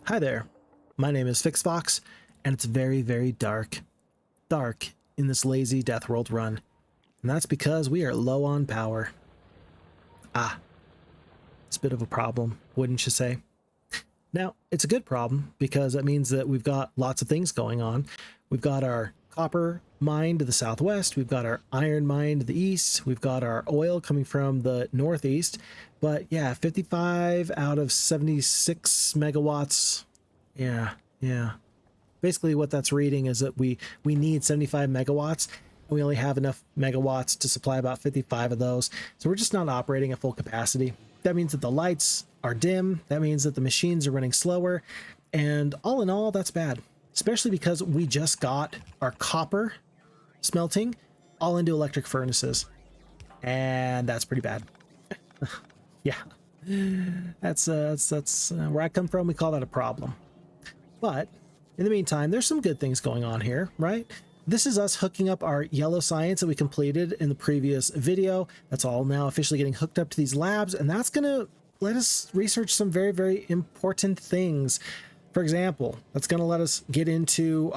Hi there, my name is FixFox, and it's very, very dark in this lazy Deathworld run, and that's because we are low on power. It's a bit of a problem, wouldn't you say? Now, it's a good problem because that means that we've got lots of things going on. We've got our copper mine to the southwest, we've got our iron mine to the east, we've got our oil coming from the northeast, but yeah, 55 out of 76 megawatts. Yeah. Basically what that's reading is that we need 75 megawatts, and we only have enough megawatts to supply about 55 of those. So we're just not operating at full capacity. That means that the lights are dim. That means that the machines are running slower. And all in all, that's bad, especially because we just got our copper smelting all into electric furnaces. And that's pretty bad. Yeah, that's where I come from. We call that a problem. But in the meantime, there's some good things going on here, right? This is us hooking up our yellow science that we completed in the previous video. That's all now officially getting hooked up to these labs, and that's going to let us research some very, very important things. For example, that's going to let us get into,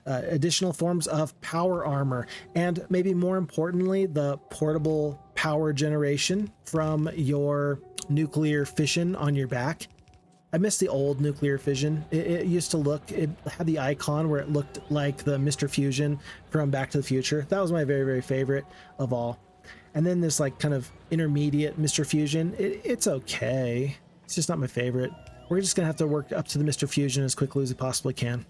additional forms of power armor, and maybe more importantly, the portable power generation from your nuclear fission on your back. I miss the old nuclear fission. It used to look, it had the icon where it looked like the Mr. Fusion from Back to the Future. That was my very, very favorite of all. And then this like kind of intermediate Mr. Fusion, it's okay. It's just not my favorite. We're just gonna have to work up to the Mr. Fusion as quickly as we possibly can.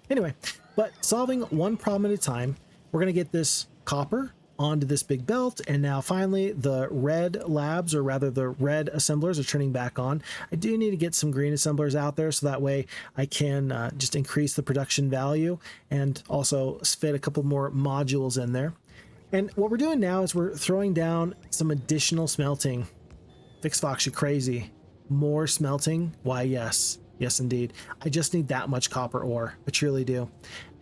Anyway, but solving one problem at a time, we're gonna get this copper onto this big belt, and now finally the red labs, or rather the red assemblers, are turning back on. I do need to get some green assemblers out there so that way I can just increase the production value and also fit a couple more modules in there. And what we're doing now is we're throwing down some additional smelting. FixFox, you crazy. More smelting? Why, yes. Yes, indeed. I just need that much copper ore. I truly do.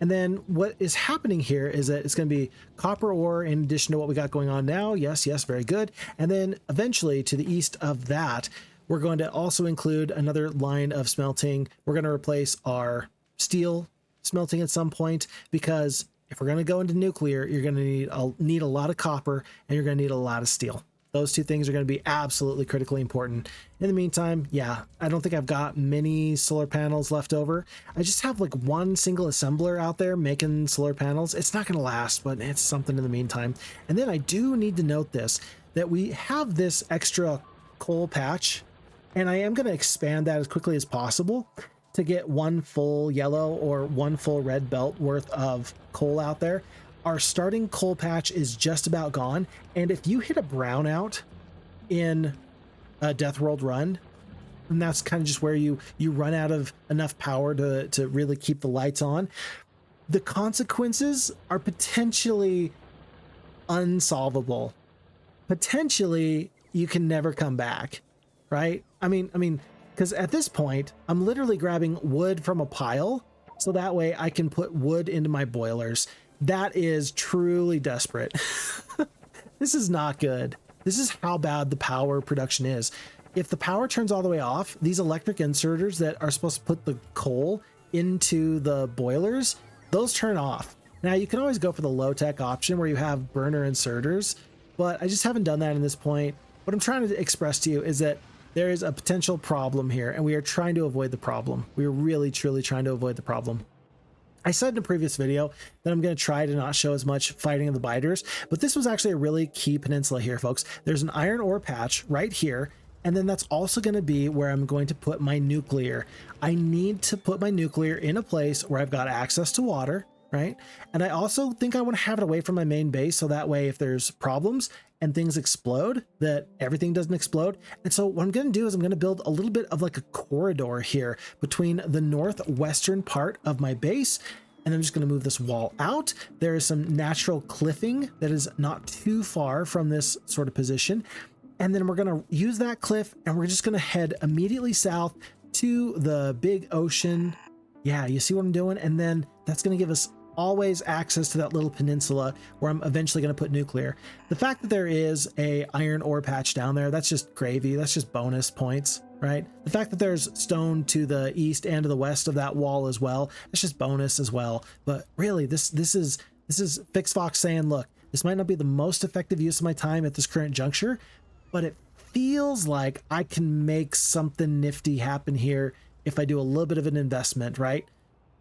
And then what is happening here is that it's going to be copper ore in addition to what we got going on now. Yes, very good. And then eventually to the east of that, we're going to also include another line of smelting. We're going to replace our steel smelting at some point, because if we're going to go into nuclear, you're going to need a lot of copper, and you're going to need a lot of steel. Those two things are going to be absolutely critically important. In the meantime, yeah, I don't think I've got many solar panels left over. I just have like one single assembler out there making solar panels. It's not going to last, but it's something in the meantime. And then I do need to note this, that we have this extra coal patch, and I am going to expand that as quickly as possible to get one full yellow or one full red belt worth of coal out there. Our starting coal patch is just about gone, and if you hit a brownout in a Deathworld run, and that's kind of just where you run out of enough power to really keep the lights on, the consequences are potentially unsolvable. Potentially, you can never come back, right? I mean, because at this point, I'm literally grabbing wood from a pile, so that way I can put wood into my boilers. That is truly desperate. This is not good. This is how bad the power production is. If the power turns all the way off, these electric inserters that are supposed to put the coal into the boilers, those turn off. Now you can always go for the low-tech option where you have burner inserters, but I just haven't done that in this point. What I'm trying to express to you is that there is a potential problem here, and we are trying to avoid the problem. We are really, truly trying to avoid the problem. I said in a previous video that I'm going to try to not show as much fighting of the biters, but this was actually a really key peninsula here, folks. There's an iron ore patch right here, and then that's also going to be where I'm going to put my nuclear. I need to put my nuclear in a place where I've got access to water, right? And I also think I want to have it away from my main base, so that way if there's problems and things explode, that everything doesn't explode. And so what I'm going to do is I'm going to build a little bit of like a corridor here between the northwestern part of my base, and I'm just going to move this wall out. There is some natural cliffing that is not too far from this sort of position, and then we're going to use that cliff, and we're just going to head immediately south to the big ocean. Yeah, you see what I'm doing? And then that's going to give us always access to that little peninsula where I'm eventually going to put nuclear. The fact that there is a iron ore patch down there, that's just gravy. That's just bonus points, right? The fact that there's stone to the east and to the west of that wall as well, that's just bonus as well. But really, this is FixFox saying, look, this might not be the most effective use of my time at this current juncture, but it feels like I can make something nifty happen here if I do a little bit of an investment, right?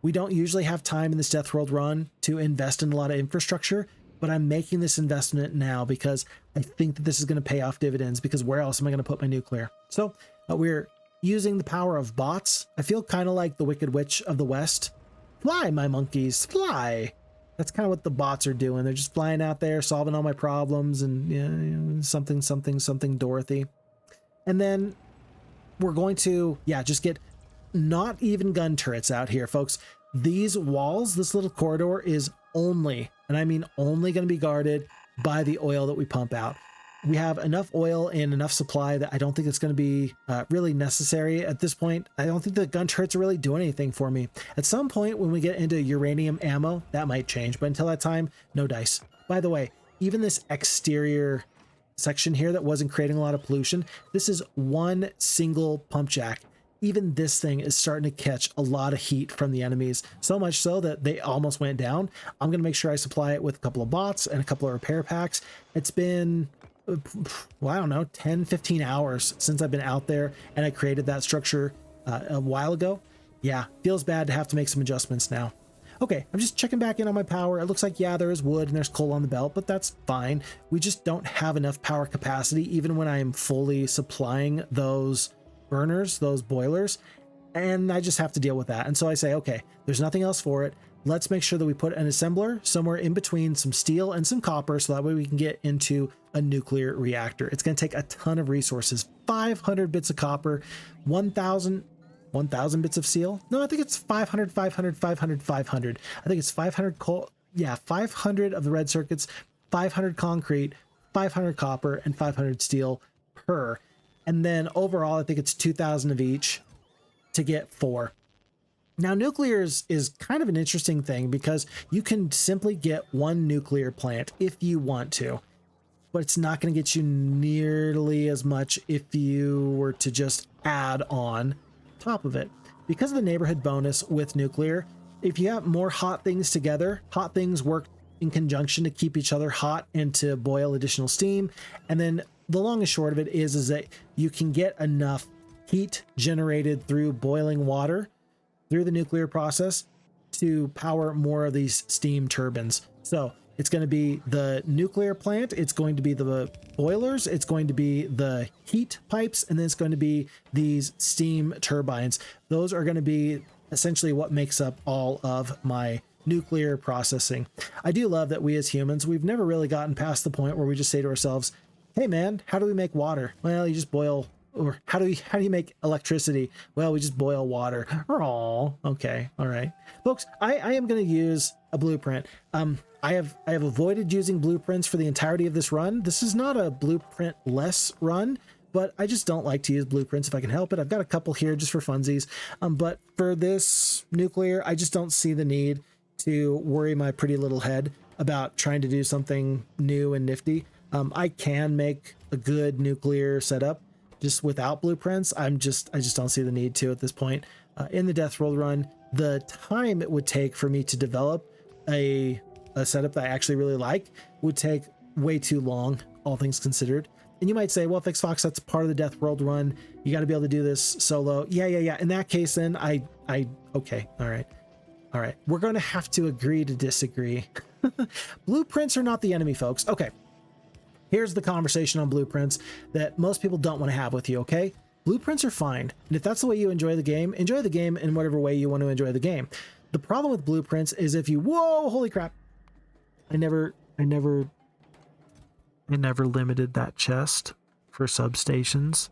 We don't usually have time in this Deathworld run to invest in a lot of infrastructure, but I'm making this investment now because I think that this is going to pay off dividends, because where else am I going to put my nuclear? So we're using the power of bots. I feel kind of like the Wicked Witch of the West. Fly, my monkeys, fly. That's kind of what the bots are doing. They're just flying out there, solving all my problems, and something Dorothy. And then we're going to, just get not even gun turrets out here, folks. These walls, this little corridor is only, and I mean only, going to be guarded by the oil that we pump out. We have enough oil and enough supply that I don't think it's going to be really necessary at this point. I don't think the gun turrets are really doing anything for me. At some point when we get into uranium ammo, that might change, but until that time, no dice. By the way, even this exterior section here that wasn't creating a lot of pollution, this is one single pump jack. Even this thing is starting to catch a lot of heat from the enemies, so much so that they almost went down. I'm going to make sure I supply it with a couple of bots and a couple of repair packs. It's been, well, I don't know, 10, 15 hours since I've been out there, and I created that structure a while ago. Yeah, feels bad to have to make some adjustments now. Okay, I'm just checking back in on my power. It looks like, yeah, there is wood and there's coal on the belt, but that's fine. We just don't have enough power capacity, even when I am fully supplying those burners, those boilers, and I just have to deal with that. And so I say, okay, there's nothing else for it. Let's make sure that we put an assembler somewhere in between some steel and some copper, so that way we can get into a nuclear reactor. It's going to take a ton of resources. 500 bits of copper, 1,000 bits of steel. No, I think it's 500. I think it's 500 coal. Yeah, 500 of the red circuits, 500 concrete, 500 copper, and 500 steel per. And then overall, I think it's 2,000 of each to get 4. Now, nuclear is kind of an interesting thing, because you can simply get one nuclear plant if you want to, but it's not going to get you nearly as much if you were to just add on top of it. Because of the neighborhood bonus with nuclear, if you have more hot things together, hot things work in conjunction to keep each other hot and to boil additional steam. And then the long and short of it is that you can get enough heat generated through boiling water through the nuclear process to power more of these steam turbines. So it's going to be the nuclear plant, it's going to be the boilers, it's going to be the heat pipes, and then it's going to be these steam turbines. Those are going to be essentially what makes up all of my nuclear processing. I do love that we as humans, we've never really gotten past the point where we just say to ourselves, hey man, how do we make water? Well, you just boil. Or how do you make electricity? Well, we just boil water. Oh, okay, all right, folks. I am going to use a blueprint. I have avoided using blueprints for the entirety of this run. This is not a blueprint-less run, but I just don't like to use blueprints if I can help it. I've got a couple here just for funsies, but for this nuclear, I just don't see the need to worry my pretty little head about trying to do something new and nifty. I can make a good nuclear setup just without blueprints. I just don't see the need to at this point. In the Deathworld run, the time it would take for me to develop a setup that I actually really like would take way too long, all things considered. And you might say, well, FixFox, that's part of the Deathworld run. You got to be able to do this solo. Yeah. In that case, then okay. All right. We're going to have to agree to disagree. Blueprints are not the enemy, folks. Okay. Here's the conversation on blueprints that most people don't want to have with you, okay? Blueprints are fine. And if that's the way you enjoy the game in whatever way you want to enjoy the game. The problem with blueprints is if you, whoa, holy crap. I never limited that chest for substations.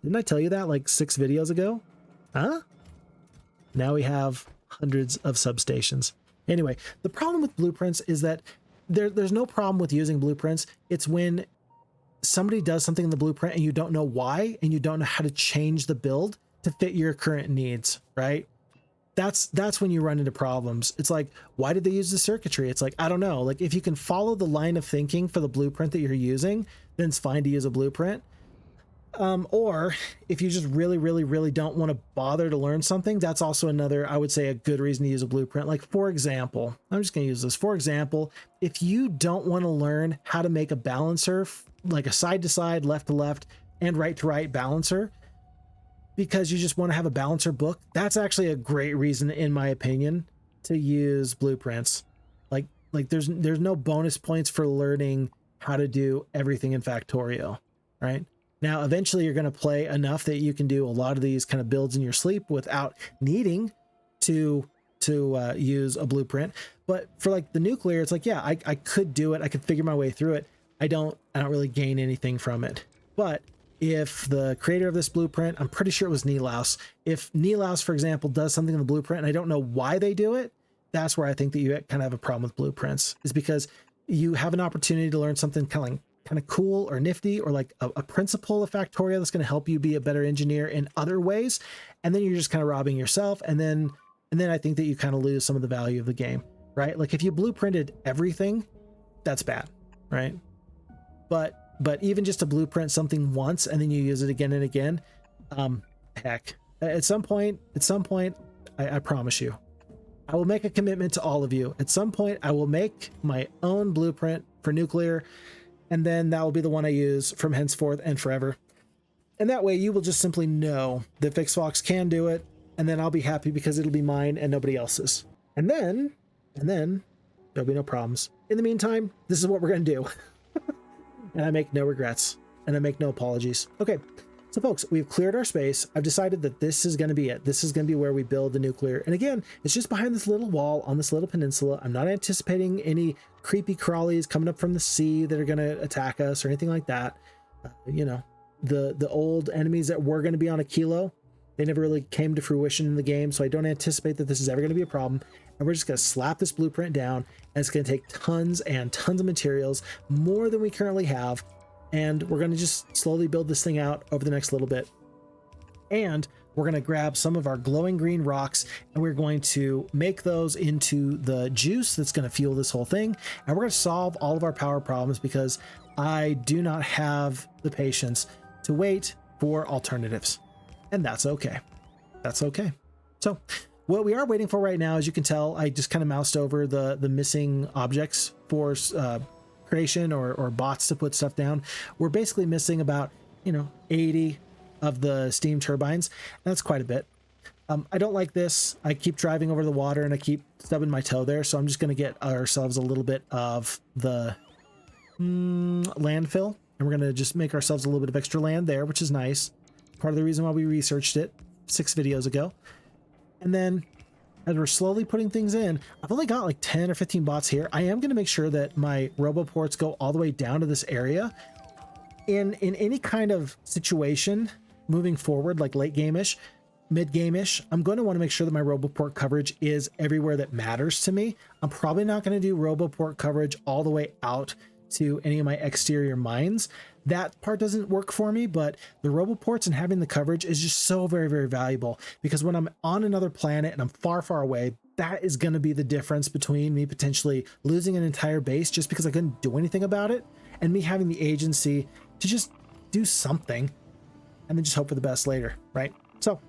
Didn't I tell you that like 6 videos ago? Huh? Now we have hundreds of substations. Anyway, the problem with blueprints is that there's no problem with using blueprints. It's when somebody does something in the blueprint and you don't know why, and you don't know how to change the build to fit your current needs, right? that's when you run into problems. It's like, why did they use the circuitry? It's like, I don't know. Like, if you can follow the line of thinking for the blueprint that you're using, then it's fine to use a blueprint. Or if you just really don't want to bother to learn something, that's also another, I would say, a good reason to use a blueprint. Like, for example, I'm just going to use this. For example, if you don't want to learn how to make a balancer, like a side to side, left to left, and right to right balancer, because you just want to have a balancer book, that's actually a great reason, in my opinion, to use blueprints. Like there's no bonus points for learning how to do everything in Factorio, right? Now, eventually you're going to play enough that you can do a lot of these kind of builds in your sleep without needing to use a blueprint. But for like the Nook-You-Ler, it's like, yeah, I could do it. I could figure my way through it. I don't really gain anything from it. But if the creator of this blueprint, I'm pretty sure it was Nilaus, if Nilaus, for example, does something in the blueprint and I don't know why they do it, that's where I think that you kind of have a problem with blueprints, is because you have an opportunity to learn something kind of cool or nifty, or like a principle of Factorio that's going to help you be a better engineer in other ways. And then you're just kind of robbing yourself. And then I think that you kind of lose some of the value of the game, right? Like, if you blueprinted everything, that's bad, right? But even just to blueprint something once and then you use it again and again, heck, at some point, I promise you, I will make a commitment to all of you. At some point, I will make my own blueprint for Nook-You-Ler, and then that will be the one I use from henceforth and forever. And that way you will just simply know that FixFox can do it, and then I'll be happy because it'll be mine and nobody else's. And then there'll be no problems. In the meantime, this is what we're going to do. And I make no regrets, and I make no apologies. Okay, so folks, we've cleared our space. I've decided that this is going to be it. This is going to be where we build the Nook-You-Ler. And again, it's just behind this little wall on this little peninsula. I'm not anticipating any creepy crawlies coming up from the sea that are going to attack us or anything like that. You know, the old enemies that were going to be on a kilo, they never really came to fruition in the game. So I don't anticipate that this is ever going to be a problem. And we're just going to slap this blueprint down, and it's going to take tons and tons of materials, more than we currently have. And we're going to just slowly build this thing out over the next little bit. And we're going to grab some of our glowing green rocks, and we're going to make those into the juice that's going to fuel this whole thing. And we're going to solve all of our power problems, because I do not have the patience to wait for alternatives. And that's okay. That's okay. So what we are waiting for right now, as you can tell, I just kind of moused over the missing objects for creation or bots to put stuff down. We're basically missing about, 80 of the steam turbines. And that's quite a bit. I don't like this. I keep driving over the water and I keep stubbing my toe there. So I'm just going to get ourselves a little bit of the landfill. And we're going to just make ourselves a little bit of extra land there, which is nice. Part of the reason why we researched it 6 videos ago. And then as we're slowly putting things in, I've only got like 10 or 15 bots here. I am going to make sure that my roboports go all the way down to this area. In any kind of situation moving forward, like late game-ish, mid-game-ish, I'm going to want to make sure that my roboport coverage is everywhere that matters to me. I'm probably not going to do roboport coverage all the way out to any of my exterior mines. That part doesn't work for me, but the roboports and having the coverage is just so very, very valuable, because when I'm on another planet and I'm far, far away, that is going to be the difference between me potentially losing an entire base just because I couldn't do anything about it, and me having the agency to just do something and then just hope for the best later, right? So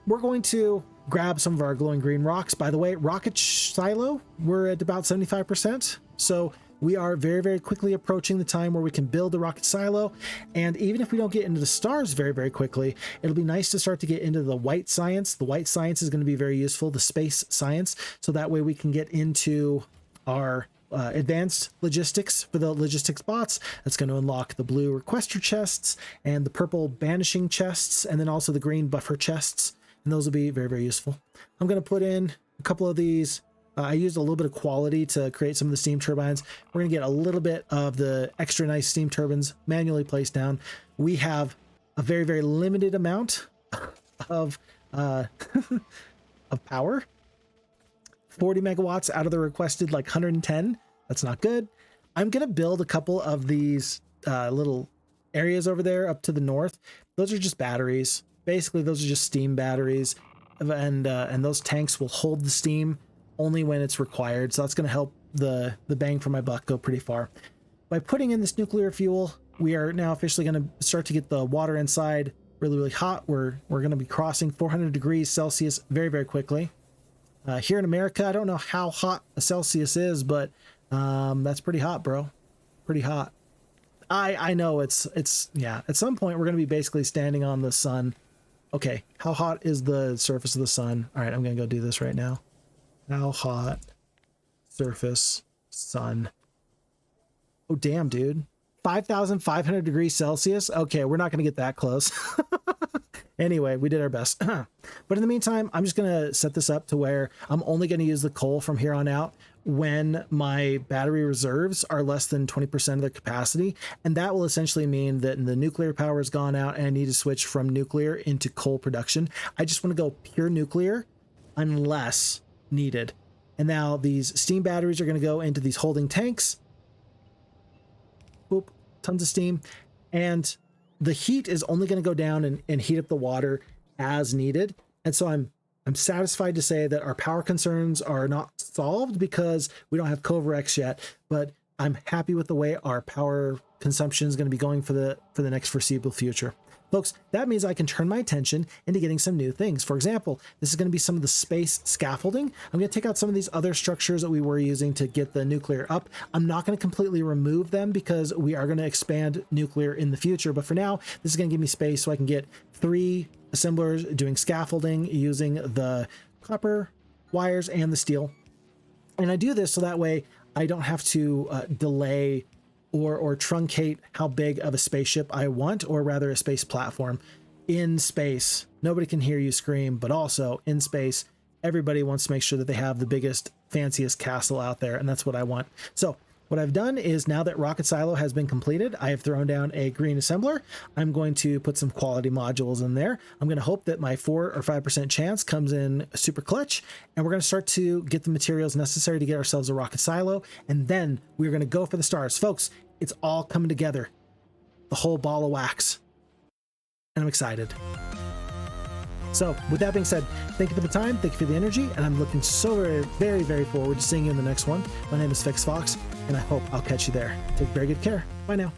we're going to grab some of our glowing green rocks. By the way, rocket silo, we're at about 75%. So we are very, very quickly approaching the time where we can build the rocket silo. And even if we don't get into the stars very, very quickly, it'll be nice to start to get into the white science. The white science is going to be very useful, the space science. So that way we can get into our advanced logistics for the logistics bots. That's going to unlock the blue requester chests and the purple banishing chests, and then also the green buffer chests. And those will be very, very useful. I'm going to put in a couple of these. I used a little bit of quality to create some of the steam turbines. We're going to get a little bit of the extra nice steam turbines manually placed down. We have a very, very limited amount of of power. 40 megawatts out of the requested like 110. That's not good. I'm going to build a couple of these little areas over there up to the north. Those are just batteries. Basically, those are just steam batteries. and those tanks will hold the steam only when it's required. So that's going to help the bang for my buck go pretty far. By putting in this nuclear fuel, we are now officially going to start to get the water inside really, really hot. We're going to be crossing 400 degrees Celsius very, very quickly. Here in America, I don't know how hot a Celsius is, but that's pretty hot, bro. Pretty hot. I know it's yeah. At some point, we're going to be basically standing on the sun. Okay, how hot is the surface of the sun? All right, I'm going to go do this right now. How hot surface sun? Oh, damn, dude. 5,500 degrees Celsius. Okay, we're not going to get that close. Anyway, we did our best. But in the meantime, I'm just going to set this up to where I'm only going to use the coal from here on out when my battery reserves are less than 20% of their capacity. And that will essentially mean that the nuclear power has gone out and I need to switch from nuclear into coal production. I just want to go pure nuclear unless needed. And now these steam batteries are going to go into these holding tanks. Boop, tons of steam. And the heat is only going to go down and heat up the water as needed. And so I'm satisfied to say that our power concerns are not solved because we don't have Covarex yet, but I'm happy with the way our power consumption is going to be going for the next foreseeable future. Folks, that means I can turn my attention into getting some new things. For example, this is going to be some of the space scaffolding. I'm going to take out some of these other structures that we were using to get the nuclear up. I'm not going to completely remove them because we are going to expand nuclear in the future. But for now, this is going to give me space so I can get 3 assemblers doing scaffolding using the copper wires and the steel. And I do this so that way I don't have to delay or truncate how big of a spaceship I want, or rather a space platform. In space, nobody can hear you scream, but also in space, everybody wants to make sure that they have the biggest, fanciest castle out there, and that's what I want. So what I've done is, now that Rocket Silo has been completed, I have thrown down a green assembler. I'm going to put some quality modules in there. I'm going to hope that my 4 or 5% chance comes in super clutch, and we're going to start to get the materials necessary to get ourselves a rocket silo, and then we're going to go for the stars. Folks, it's all coming together. The whole ball of wax. And I'm excited. So with that being said, thank you for the time, thank you for the energy, and I'm looking so very, very, very forward to seeing you in the next one. My name is Fix Fox, and I hope I'll catch you there. Take very good care. Bye now.